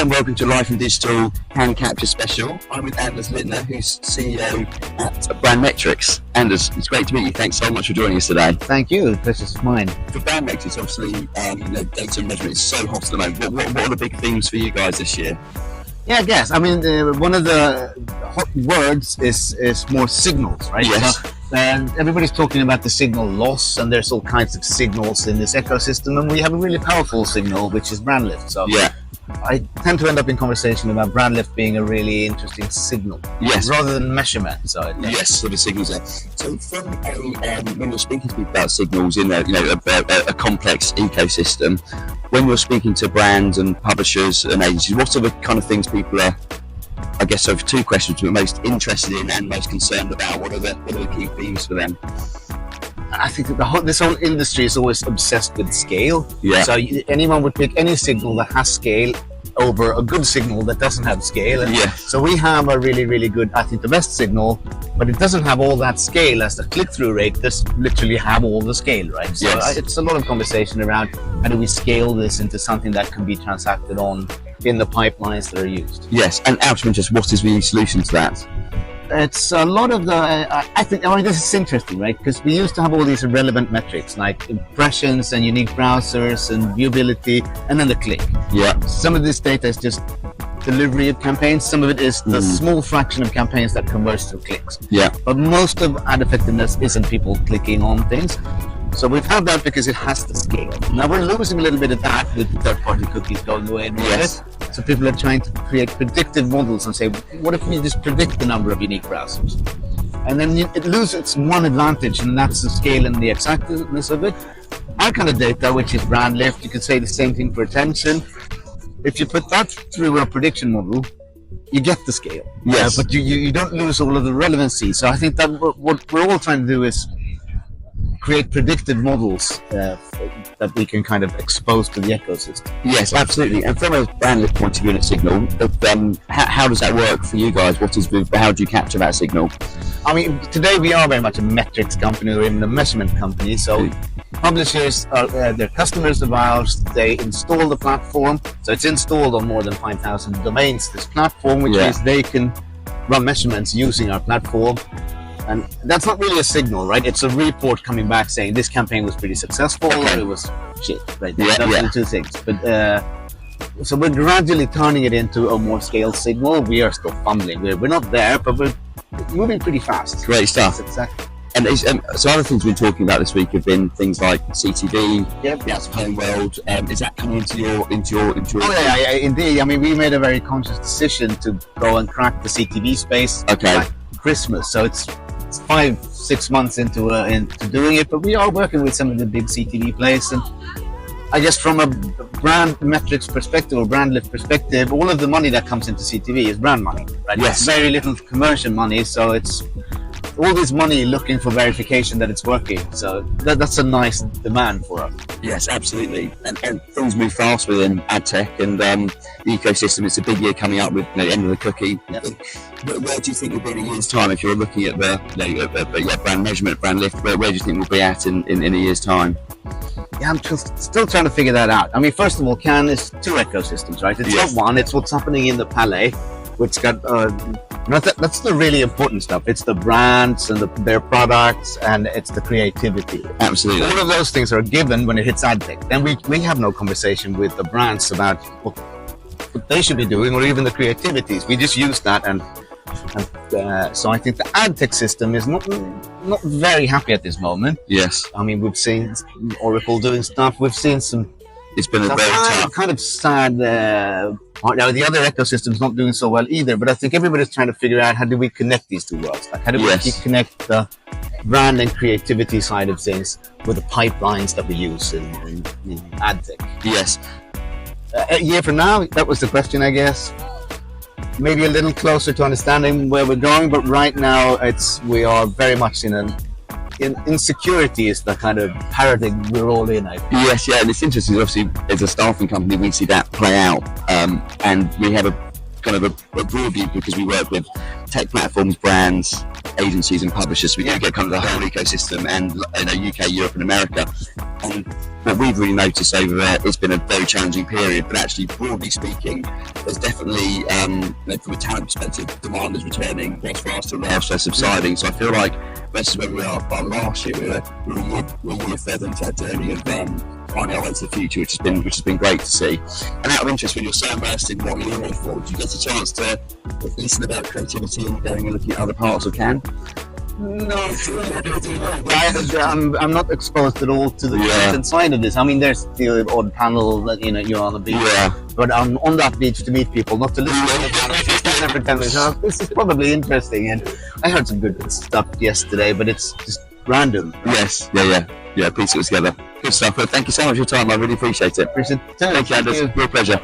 and welcome to Life in Digital Hand Capture Special. I'm with Anders Littner, who's CEO at Brand Metrics. Anders, it's great to meet you. Thanks so much for joining us today. Thank you. This is mine. For Brand Metrics, obviously, data measurement is so hot at the moment. What are the big themes for you guys this year? Yeah, I guess. I mean, one of the hot words is more signals, right? Yes. So, and everybody's talking about the signal loss, and there's all kinds of signals in this ecosystem, and we have a really powerful signal, which is brand lift. So Yeah. I tend to end up in conversation about brand lift being a really interesting signal, Yes. rather than measurement. So Yes, so the signals there. So from when you're speaking to people about signals in a complex ecosystem, when you're speaking to brands and publishers and agencies, what are the kind of things people are, I guess, so two questions, we're most interested in and most concerned about? What are the key themes for them? I think that this whole industry is always obsessed with scale. Yeah. So anyone would pick any signal that has scale over a good signal that doesn't have scale. And Yeah. so we have a really, really good, I think the best signal, but it doesn't have all that scale as the click-through rate does literally have all the scale, right? So Yes. it's a lot of conversation around how do we scale this into something that can be transacted on in the pipelines that are used. Yes, and out of interest, what is the solution to that? It's a lot of the, I think this is interesting, right? Because we used to have all these irrelevant metrics like impressions and unique browsers and viewability, and then the click. Yeah. Some of this data is just delivery of campaigns. Some of it is the small fraction of campaigns that converts to clicks. Yeah. But most of ad effectiveness isn't people clicking on things. So we've had that because it has the scale. Now we're losing a little bit of that with third-party cookies going away and all Yes. that. So people are trying to create predictive models and say, what if we just predict the number of unique browsers? And then it loses its one advantage, and that's the scale and the exactness of it. Our kind of data, which is brand lift, you could say the same thing for attention. If you put that through a prediction model, you get the scale. Yes. But you don't lose all of the relevancy. So I think that what we're all trying to do is create predictive models that we can kind of expose to the ecosystem. Yes, absolutely. And from a brand lift point of view and a signal, how does that work for you guys? How do you capture that signal? I mean, today we are very much a metrics company or even a measurement company. So publishers are they're customers of ours. They install the platform. So it's installed on more than 5,000 domains, this platform, which means they can run measurements using our platform. And that's not really a signal, right? It's a report coming back saying this campaign was pretty successful or it was shit, right? Those are the two things. But so we're gradually turning it into a more scaled signal. We are still fumbling. We're not there, but we're moving pretty fast. Great stuff. Exactly. And so other things we've been talking about this week have been things like CTV, the out-of-home world. Is that coming into your? Oh yeah, indeed. I mean, we made a very conscious decision to go and crack the CTV space. Okay. Like Christmas, so it's 5-6 months into doing it, but we are working with some of the big CTV players, and I guess from a brand metrics perspective or brand lift perspective, all of the money that comes into CTV is brand money, right? Yes. It's very little conversion money, so it's all this money looking for verification that it's working. So that's a nice demand for us. Yes, absolutely. And things move fast within ad tech and the ecosystem. It's a big year coming up with the end of the cookie. Yep. Where do you think we'll be in a year's time if you're looking at the brand measurement, brand lift? Where do you think we'll be at in a year's time? Yeah, I'm still trying to figure that out. I mean, first of all, Cannes is two ecosystems, right? It's not one. It's what's happening in the Palais, which got that's the really important stuff. It's the brands and their products, and it's the creativity. Absolutely. All of those things are given when it hits ad tech. Then we have no conversation with the brands about what they should be doing or even the creativities. We just use that, and so I think the ad tech system is not very happy at this moment. Yes. I mean, we've seen Oracle doing stuff. We've seen some. It's been a very tough. Kind of sad. Now the other ecosystem's not doing so well either. But I think everybody's trying to figure out how do we connect these two worlds? Like how do we connect the brand and creativity side of things with the pipelines that we use in ad tech? Yes. A year from now, that was the question, I guess. Maybe a little closer to understanding where we're going, but right now we are very much in insecurity is the kind of paradigm we're all in. I think. Yes, yeah, and it's interesting. Obviously, as a staffing company, we see that play out, and we have a kind of a broad view because we work with tech platforms, brands, agencies, and publishers. So we do get kind of the whole ecosystem, and UK, Europe, and America. And what we've really noticed over there, it's been a very challenging period, but actually, broadly speaking, there's definitely, from a talent perspective, demand is returning much faster and they're subsiding. So I feel like versus where we are but last year, we're a year further into that journey of finding our way to the future, which has been great to see. And out of interest, when you're so immersed in what you're here for, do you get a chance to listen about creativity and going and looking at other parts of Cannes? No, I'm not exposed at all to the content side of this. I mean, there's the odd panel that you're on the beach, but I'm on that beach to meet people, not to listen to the panel. This is probably interesting, and I heard some good stuff yesterday, but it's just random. Yes, yeah. Piece it together. Good stuff. Well, thank you so much for your time. I really appreciate it. Appreciate it. Thank you, Anders. Real pleasure.